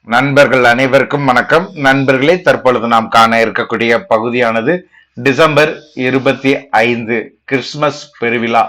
நண்பர்கள் அனைவருக்கும் வணக்கம். நண்பர்களே, தற்பொழுது நாம் காண இருக்கக்கூடிய பகுதியானது டிசம்பர் 25 கிறிஸ்துமஸ் பெருவிழா.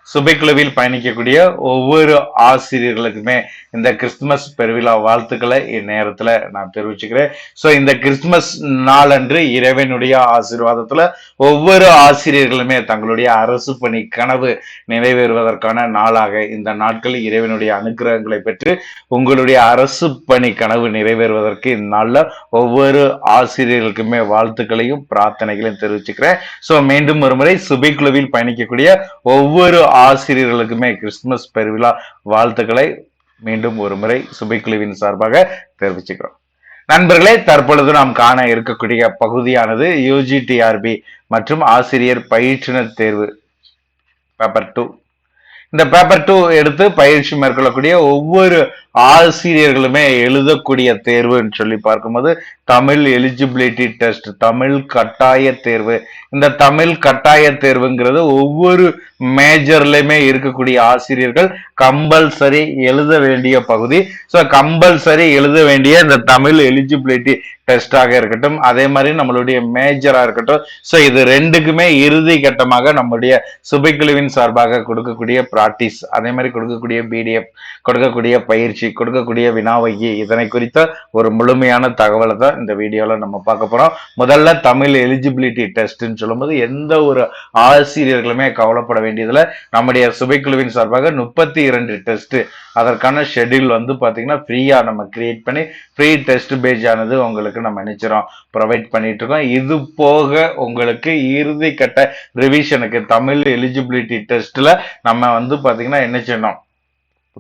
சுபைக்குழுவில் பயணிக்கக்கூடிய ஒவ்வொரு ஆசிரியர்களுக்குமே இந்த கிறிஸ்துமஸ் பெருவிழா வாழ்த்துக்களை இந்நேரத்துல நான் தெரிவிச்சுக்கிறேன். ஸோ இந்த கிறிஸ்துமஸ் நாளன்று இறைவனுடைய ஆசீர்வாதத்துல ஒவ்வொரு ஆசிரியர்களுமே தங்களுடைய அரசு பணி கனவு நிறைவேறுவதற்கான நாளாக இந்த நாட்கள் இறைவனுடைய அனுகிரகங்களை பெற்று உங்களுடைய அரசு பணி கனவு நிறைவேறுவதற்கு இந்நாளில் ஒவ்வொரு ஆசிரியர்களுக்குமே வாழ்த்துக்களையும் பிரார்த்தனைகளையும் தெரிவிச்சுக்கிறேன். ஸோ மீண்டும் ஒரு முறை சுபைக்குழுவில் பயணிக்கக்கூடிய ஒவ்வொரு ஆசிரியர்களுக்குமே கிறிஸ்துமஸ் பெருவிழா வாழ்த்துக்களை மீண்டும் ஒரு முறை சுபைக்குழுவின் சார்பாக தெரிவிச்சுக்கிறோம். நண்பர்களே, தற்பொழுது நாம் காண இருக்கக்கூடிய பகுதியானது யூஜிடிஆர்பி மற்றும் ஆசிரியர் பயிற்றுனர் தேர்வு பேப்பர் 2. இந்த பேப்பர் 2 எடுத்து பயிற்சி மேற்கொள்ளக்கூடிய ஒவ்வொரு ஆசிரியர்களுமே எழுதக்கூடிய தேர்வுன்னு சொல்லி பார்க்கும்போது தமிழ் எலிஜிபிலிட்டி டெஸ்ட், தமிழ் கட்டாய தேர்வு. இந்த தமிழ் கட்டாய தேர்வுங்கிறது ஒவ்வொரு மேஜர்லயுமே இருக்கக்கூடிய ஆசிரியர்கள் கம்பல்சரி எழுத வேண்டிய பகுதி. ஸோ கம்பல்சரி எழுத வேண்டிய இந்த தமிழ் எலிஜிபிலிட்டி டெஸ்டாக இருக்கட்டும், அதே மாதிரி நம்மளுடைய மேஜரா இருக்கட்டும். ஸோ இது ரெண்டுக்குமே இறுதி கட்டமாக நம்முடைய சுபைக்குழுவின் சார்பாக கொடுக்கக்கூடிய பிராக்டிஸ், அதே மாதிரி கொடுக்கக்கூடிய பிடிஎஃப், கொடுக்கக்கூடிய பயிற்சி, கொடுக்கக்கூடிய வினாவகி, இதனை குறித்த ஒரு முழுமையான தகவலை தான் இந்த வீடியோல நம்ம பார்க்க போறோம். முதல்ல தமிழ் எலிஜிபிலிட்டி டெஸ்ட்னு சொல்லும்போது எந்த ஒரு ஆசிரியர்களுமே கவலைப்பட வேண்டியதுல நம்முடைய சுபைக்குழுவின் சார்பாக 32 டெஸ்ட், அதற்கான ஷெட்யூல் பாத்தீங்கன்னா ஃப்ரீயா நம்ம கிரியேட் பண்ணி ஃப்ரீ டெஸ்ட் பேஜ் ஆனது உங்களுக்கு நம்ம நினைச்சிரோம் ப்ரொவைட் பண்ணிட்டு இருக்கோம். இது போக உங்களுக்கு இறுதி கட்ட ரிவிஷனுக்கு தமிழ் எலிஜிபிலிட்டி டெஸ்ட்ல நம்ம பாத்தீங்கன்னா என்ன செய்யணும்,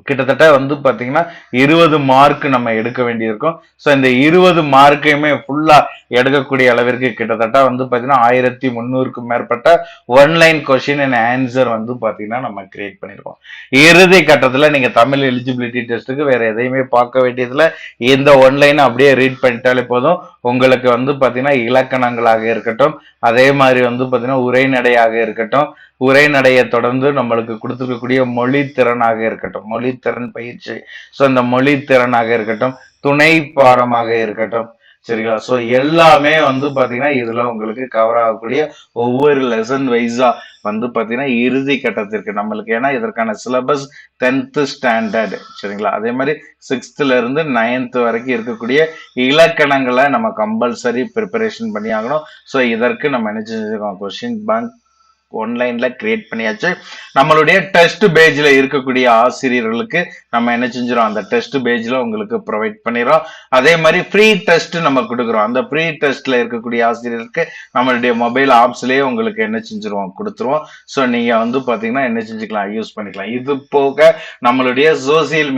கிட்டத்தட்ட பாத்தீங்கன்னா 20 மார்க் நம்ம எடுக்க வேண்டியிருக்கும். ஸோ இந்த 20 மார்க்கையுமே ஃபுல்லா எடுக்கக்கூடிய அளவிற்கு கிட்டத்தட்ட பாத்தீங்கன்னா 1300க்கும் மேற்பட்ட ஒன்லைன் கொஸ்டின் அண்ட் ஆன்சர் பாத்தீங்கன்னா நம்ம கிரியேட் பண்ணிருக்கோம். இறுதி கட்டத்துல நீங்க தமிழ் எலிஜிபிலிட்டி டெஸ்ட்டுக்கு வேற எதையுமே பார்க்க வேண்டியதுல இந்த ஒன்லைன் அப்படியே ரீட் பண்ணிட்டாலே போதும். உங்களுக்கு பாத்தீங்கன்னா இலக்கணங்களாக இருக்கட்டும், அதே மாதிரி பாத்தீங்கன்னா உரைநடையாக இருக்கட்டும், உரைநடையை தொடர்ந்து நம்மளுக்கு கொடுத்துருக்கக்கூடிய மொழி திறனாக இருக்கட்டும், மொழி திறன் பயிற்சி, ஸோ இந்த மொழி திறனாக இருக்கட்டும், துணை பாடமாக இருக்கட்டும், சரிங்களா. ஸோ எல்லாமே பாத்தீங்கன்னா இதுல உங்களுக்கு கவர் ஆகக்கூடிய ஒவ்வொரு லெசன் வைஸா பாத்தீங்கன்னா இறுதி கட்டத்திற்கு நம்மளுக்கு, ஏன்னா இதற்கான சிலபஸ் 10th ஸ்டாண்டர்ட், சரிங்களா. அதே மாதிரி 6th இருந்து 9th வரைக்கும் இருக்கக்கூடிய இலக்கணங்களை நம்ம கம்பல்சரி ப்ரிப்பரேஷன் பண்ணி ஆகணும். ஸோ இதற்கு நம்ம என்ன செஞ்சிருக்கோம், கொஸ்டின் பேங்க் ஒன்லைன்ல கிரியேட் பண்ணியாச்சு. நம்மளுடைய டெஸ்ட் பேஜ்ல இருக்கக்கூடிய ஆசிரியர்களுக்கு நம்ம என்ன செஞ்சிடும், அந்த டெஸ்ட் பேஜ்ல உங்களுக்கு ப்ரொவைட் பண்ணிடுறோம். அதே மாதிரி ஃப்ரீ டெஸ்ட் நம்ம கொடுக்குறோம். அந்த ஃப்ரீ டெஸ்ட்ல இருக்கக்கூடிய ஆசிரியர்களுக்கு நம்மளுடைய மொபைல் ஆப்ஸ்லயே உங்களுக்கு என்ன செஞ்சிருவோம், கொடுத்துருவோம். ஸோ நீங்க பாத்தீங்கன்னா என்ன செஞ்சுக்கலாம், யூஸ் பண்ணிக்கலாம். இது போக நம்மளுடைய சோசியல்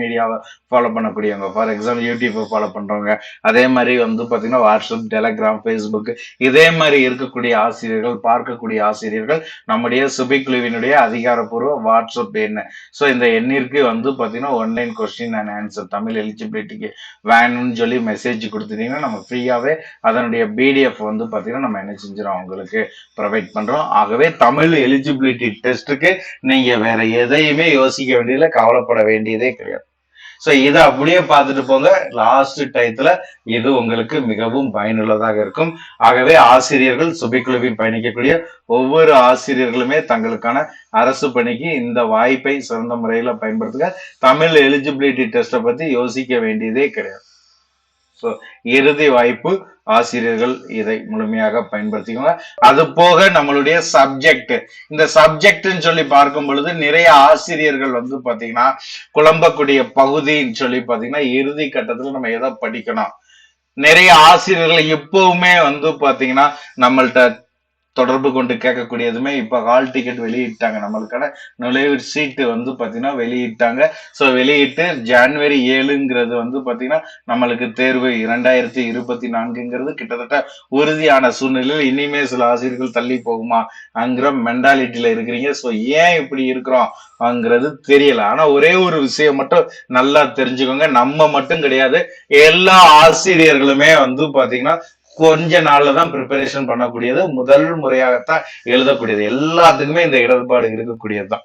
மீடியாவை ஃபாலோ பண்ணக்கூடியவங்க, ஃபார் எக்ஸாம்பிள் யூடியூப் ஃபாலோ பண்றவங்க, அதே மாதிரி பாத்தீங்கன்னா வாட்ஸ்அப், டெலகிராம், ஃபேஸ்புக், இதே மாதிரி இருக்கக்கூடிய ஆசிரியர்கள், பார்க்கக்கூடிய ஆசிரியர்கள் நம்முடைய சுபைக்குழுவினுடைய அதிகாரப்பூர்வ வாட்ஸ்அப் எண், ஸோ இந்த எண்ணிற்கு பாத்தீங்கன்னா online question and answer Tamil எலிஜிபிலிட்டிக்கு வேணும்னு சொல்லி மெசேஜ் கொடுத்துட்டீங்கன்னா நம்ம ஃப்ரீயாவே அதனுடைய பிடிஎஃப் பாத்தீங்கன்னா நம்ம என்ன செஞ்சிடும், உங்களுக்கு ப்ரொவைட் பண்றோம். ஆகவே தமிழ் எலிஜிபிலிட்டி டெஸ்ட்டுக்கு நீங்க வேற எதையுமே யோசிக்க வேண்டியதில்லை, கவலைப்பட வேண்டியதே கிடையாது. ஸோ இதை அப்படியே பார்த்துட்டு போங்க. லாஸ்ட் டயத்துல இது உங்களுக்கு மிகவும் பயனுள்ளதாக இருக்கும். ஆகவே ஆசிரியர்கள், சுபைக்குழுவில் பயணிக்கக்கூடிய ஒவ்வொரு ஆசிரியர்களுமே தங்களுக்கான அரசு பணிக்கு இந்த வாய்ப்பை சிறந்த முறையில பயன்படுத்துங்க. தமிழ் எலிஜிபிலிட்டி டெஸ்ட்டை பத்தி யோசிக்க வேண்டியதே கிடையாது. ஸோ இறுதி வாய்ப்பு, ஆசிரியர்கள் இதை முழுமையாக பயன்படுத்திக்கோங்க. அது போக நம்மளுடைய சப்ஜெக்ட், இந்த சப்ஜெக்ட்னு சொல்லி பார்க்கும் பொழுது நிறைய ஆசிரியர்கள் பாத்தீங்கன்னா குழம்பக்கூடிய பகுதின்னு சொல்லி பாத்தீங்கன்னா இறுதி கட்டத்துல நம்ம எதை படிக்கணும், நிறைய ஆசிரியர்கள் இப்பவுமே பாத்தீங்கன்னா நம்மள்ட்ட தொடர்பு கொண்டு கேட்கக்கூடியதுமே இப்ப ஹால் டிக்கெட் வெளியிட்டாங்க, நம்மளுக்கான நுழைவு சீட்டு பாத்தீங்கன்னா வெளியிட்டாங்க. ஸோ வெளியிட்டு ஜனவரி 7ங்கிறது பாத்தீங்கன்னா நம்மளுக்கு தேர்வு 2024ங்கிறது கிட்டத்தட்ட உறுதியான சூழ்நிலையில் இனிமே சில ஆசிரியர்கள் தள்ளி போகுமா அங்கிற மென்டாலிட்டியில இருக்கிறீங்க. ஸோ ஏன் இப்படி இருக்கிறோம் அங்கிறது தெரியல. ஆனா ஒரே ஒரு விஷயம் மட்டும் நல்லா தெரிஞ்சுக்கோங்க, நம்ம மட்டும் கிடையாது, எல்லா ஆசிரியர்களுமே பாத்தீங்கன்னா கொஞ்ச நாள்ல தான் ப்ரிப்பரேஷன் பண்ணக்கூடியது, முதல் முறையாகத்தான் எழுதக்கூடியது, எல்லாத்துக்குமே இந்த இடர்பாடு இருக்கக்கூடியதுதான்.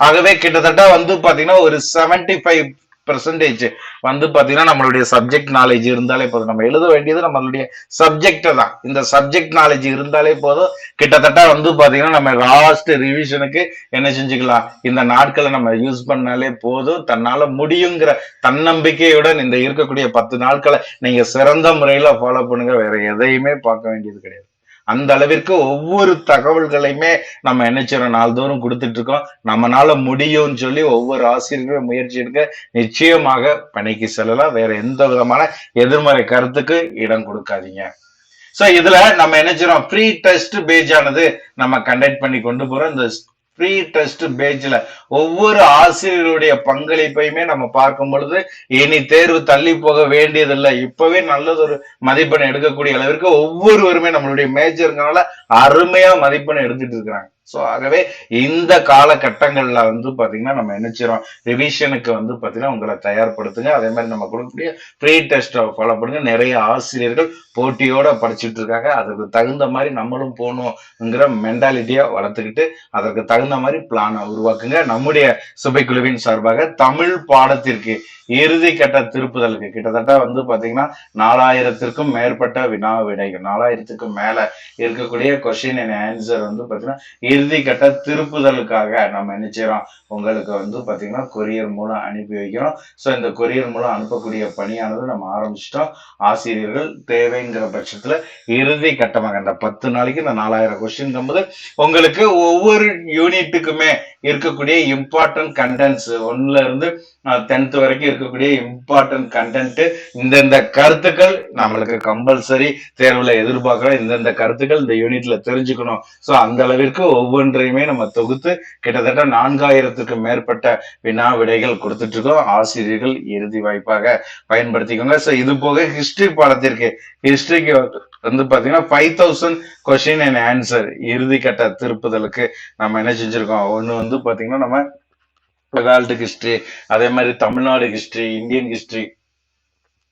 ஆகவே கிட்டத்தட்ட பாத்தீங்கன்னா ஒரு 75 பெர்சன்டேஜ் வந்து பாத்தீங்கன்னா நம்மளுடைய சப்ஜெக்ட் நாலேஜ் இருந்தாலே போதும். நம்ம எழுத வேண்டியது நம்மளுடைய சப்ஜெக்ட் தான். இந்த சப்ஜெக்ட் நாலேஜ் இருந்தாலே போதும். கிட்டத்தட்ட வந்து பாத்தீங்கன்னா நம்ம லாஸ்ட் ரிவிஷனுக்கு என்ன செஞ்சுக்கலாம், இந்த நாட்களை நம்ம யூஸ் பண்ணாலே போதும். தன்னால முடியுங்கிற தன்னம்பிக்கையுடன் இந்த இருக்கக்கூடிய 10 நாட்களை நீங்க சிறந்த முறையில ஃபாலோ பண்ணுங்க. வேற எதையுமே பார்க்க வேண்டியது கிடையாது. அந்த அளவிற்கு ஒவ்வொரு தகவல்களையுமே நம்ம என்ன செய்யறோம், நாள்தோறும் கொடுத்துட்டு இருக்கோம். நம்மளால முடியும்னு சொல்லி ஒவ்வொரு ஆசிரியர்களும் முயற்சி எடுக்க நிச்சயமாக பணிக்கு செல்லலாம். வேற எந்த விதமான எதிர்மறை கருத்துக்கு இடம் கொடுக்காதீங்க. சோ இதுல நம்ம என்ன செய்யறோம், ப்ரீ டெஸ்ட் பேஜ் ஆனது நம்ம கண்டக்ட் பண்ணி கொண்டு போறோம். இந்த ப்ரீ டெஸ்ட் பேஜ்ல ஒவ்வொரு ஆசிரியருடைய பங்களிப்பையுமே நம்ம பார்க்கும் பொழுது இனி தேர்வு தள்ளி போக வேண்டியதில்லை. இப்பவே நல்லது ஒரு மதிப்பெண் எடுக்கக்கூடிய அளவிற்கு ஒவ்வொருவருமே நம்மளுடைய மேஜருங்கனால அருமையா மதிப்பெண் எடுத்துட்டு இருக்கிறாங்க. சோ ஆகவே இந்த காலகட்டங்கள்ல வந்து பாத்தீங்கன்னா நம்ம என்ன செய்யறோம், ரிவிஷனுக்கு வந்து பாத்தீங்கன்னா உங்களை தயார்படுத்துங்க. அதே மாதிரி நம்ம கொடுக்கக்கூடிய ப்ரீ டெஸ்ட் ஃபாலோ பண்ணுங்க. நிறைய ஆசிரியர்கள் போட்டியோட படிச்சுட்டு இருக்காங்க. அதுக்கு தகுந்த மாதிரி நம்மளும் போகணுங்கிற மென்டாலிட்டியா வளர்த்துக்கிட்டு அதற்கு தகுந்த மாதிரி பிளானை உருவாக்குங்க. நம்முடைய சுபைக்குழுவின் சார்பாக தமிழ் பாடத்திற்கு இறுதி கட்ட திருப்புதலுக்கு கிட்டத்தட்ட வந்து பாத்தீங்கன்னா 4000த்திற்கும் மேற்பட்ட வினா விடைகள், 4000த்துக்கும் மேல இருக்கக்கூடிய கொஸ்டின் அண்ட் ஆன்சர் வந்து பாத்தீங்கன்னா இறுதி கட்ட திருப்புதலுக்காக நம்ம என்ன செய்யறோம், உங்களுக்கு வந்து பாத்தீங்கன்னா கொரியர் மூலம் அனுப்பி வைக்கிறோம். சோ இந்த கொரியர் மூலம் அனுப்பக்கூடிய பணியானது நம்ம ஆரம்பிச்சிட்டோம். ஆசிரியர்கள் தேவைங்கிற பட்சத்துல இறுதி கட்டமாக இந்த 10 நாளைக்கு இந்த 4000 கொஸ்டின் போது உங்களுக்கு ஒவ்வொரு யூனிட்டுக்குமே இருக்கக்கூடிய இம்பார்ட்டன்ட் கண்டென்ட்ஸ் 1ல இருந்து 10th வரைக்கும் இருக்கக்கூடிய இம்பார்ட்டன்ட் கண்டென்ட், இந்தந்த கருத்துக்கள் நம்மளுக்கு கம்பல்சரி தேர்வுல எதிர்பார்க்கிறோம். இந்தந்த கருத்துக்கள் இந்த யூனிட்ல தெரிஞ்சுக்கணும். சோ அந்த அளவிற்கு ஒவ்வொன்றையுமே நம்ம தொகுத்து கிட்டத்தட்ட 4000த்துக்கும் மேற்பட்ட வினா விடைகள் கொடுத்துட்டு இருக்கோம். ஆசிரியர்கள் இறுதி வாய்ப்பாக பயன்படுத்திக்கோங்க. சோ இது போக ஹிஸ்டரி பாடத்திற்கு, ஹிஸ்டரிக்கு வந்து பாத்தீங்கன்னா 5000 கொஸ்டின் அண்ட் ஆன்சர் இறுதி கட்ட திருப்புதலுக்கு நம்ம என்ன செஞ்சிருக்கோம், ஒண்ணு வந்து பாத்தீங்கன்னா நம்ம வேர்ல்டு ஹிஸ்டரி, அதே மாதிரி தமிழ்நாடு ஹிஸ்டரி, இந்தியன் ஹிஸ்டரி,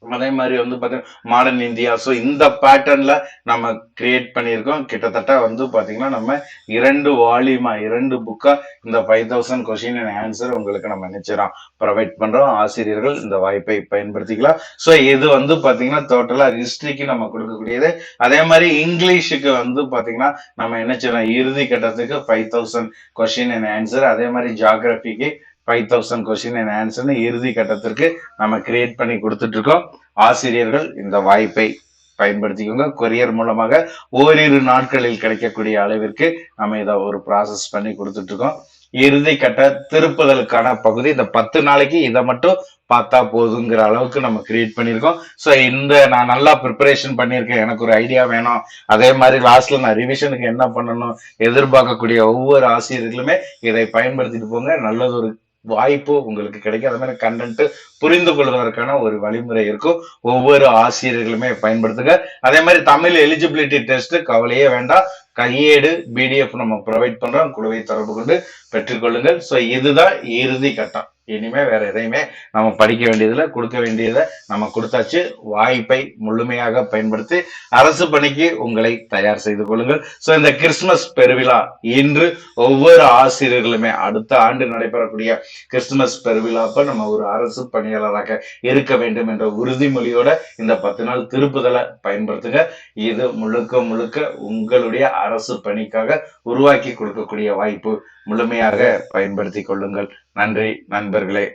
அதே மாதிரி வந்து பாத்தீங்கன்னா மாடர்ன் இந்தியா. ஸோ இந்த பேட்டர்ன்ல நம்ம கிரியேட் பண்ணியிருக்கோம். கிட்டத்தட்ட வந்து பாத்தீங்கன்னா நம்ம 2 புக்கா இந்த 5000 கொஸ்டின் அண்ட் ஆன்சர் உங்களுக்கு நம்ம நினைச்சிடறோம் ப்ரொவைட் பண்றோம். ஆசிரியர்கள் இந்த வாய்ப்பை பயன்படுத்திக்கலாம். ஸோ இது வந்து பாத்தீங்கன்னா டோட்டலா ஹிஸ்டரிக்கு நம்ம கொடுக்கக்கூடியது. அதே மாதிரி இங்கிலீஷுக்கு வந்து பாத்தீங்கன்னா நம்ம என்ன செய்யறோம், இறுதி கட்டத்துக்கு 5000 கொஸ்டின் அண்ட் ஆன்சர், அதே மாதிரி ஜியாகிரபிக்கு 5000 கொஸ்டின் அண்ட் ஆன்சர்னு இறுதி கட்டத்திற்கு நம்ம கிரியேட் பண்ணி கொடுத்துட்டு இருக்கோம். ஆசிரியர்கள் இந்த வாய்ப்பை பயன்படுத்திக்கோங்க. கொரியர் மூலமாக ஓரிரு நாட்களில் கிடைக்கக்கூடிய அளவிற்கு நம்ம இதை ஒரு ப்ராசஸ் பண்ணி கொடுத்துட்டு இருக்கோம். இறுதி கட்ட திருப்புதலுக்கான பகுதி இந்த 10 நாளைக்கு இதை மட்டும் பார்த்தா போதுங்கிற அளவுக்கு நம்ம கிரியேட் பண்ணியிருக்கோம். ஸோ இந்த நான் நல்லா ப்ரிப்பரேஷன் பண்ணியிருக்கேன், எனக்கு ஒரு ஐடியா வேணும், அதே மாதிரி லாஸ்ட்ல நான் ரிவிஷனுக்கு என்ன பண்ணணும் எதிர்பார்க்கக்கூடிய ஒவ்வொரு ஆசிரியர்களுமே இதை பயன்படுத்திட்டு போங்க. நல்லது ஒரு வாய்ப்பு உங்களுக்கு கிடைக்கும். அதே மாதிரி கண்டென்ட் புரிந்து கொள்வதற்கான ஒரு வழிமுறை இருக்கும். ஒவ்வொரு ஆசிரியர்களுமே பயன்படுத்துங்க. அதே மாதிரி தமிழ் எலிஜிபிலிட்டி டெஸ்ட் கவலையே வேண்டாம், கையேடு பிடிஎஃப் நம்ம ப்ரொவைட் பண்றோம். குழுவை தொடர்பு கொண்டு பெற்றுக்கொள்ளுங்கள். ஸோ இதுதான் இறுதி கட்டம். இனிமே வேற எதையுமே நம்ம படிக்க வேண்டியதுல, கொடுக்க வேண்டியதை நம்ம கொடுத்தாச்சு. வாய்ப்பை முழுமையாக பயன்படுத்தி அரசு பணிக்கு உங்களை தயார் செய்து கொள்ளுங்கள். சோ இந்த கிறிஸ்துமஸ் பெருவிழா இன்று ஒவ்வொரு ஆசிரியர்களுமே அடுத்த ஆண்டு நடைபெறக்கூடிய கிறிஸ்துமஸ் பெருவிழாப்ப நம்ம ஒரு அரசு பணியாளராக இருக்க வேண்டும் என்ற உறுதிமொழியோட இந்த 10 நாள் திருப்புதலை பயன்படுத்துங்க. இது முழுக்க முழுக்க உங்களுடைய அரசு பணிக்காக உருவாக்கி கொடுக்கக்கூடிய வாய்ப்பு. முழுமையாக பயன்படுத்திக் கொள்ளுங்கள். நன்றி நண்பர்களே.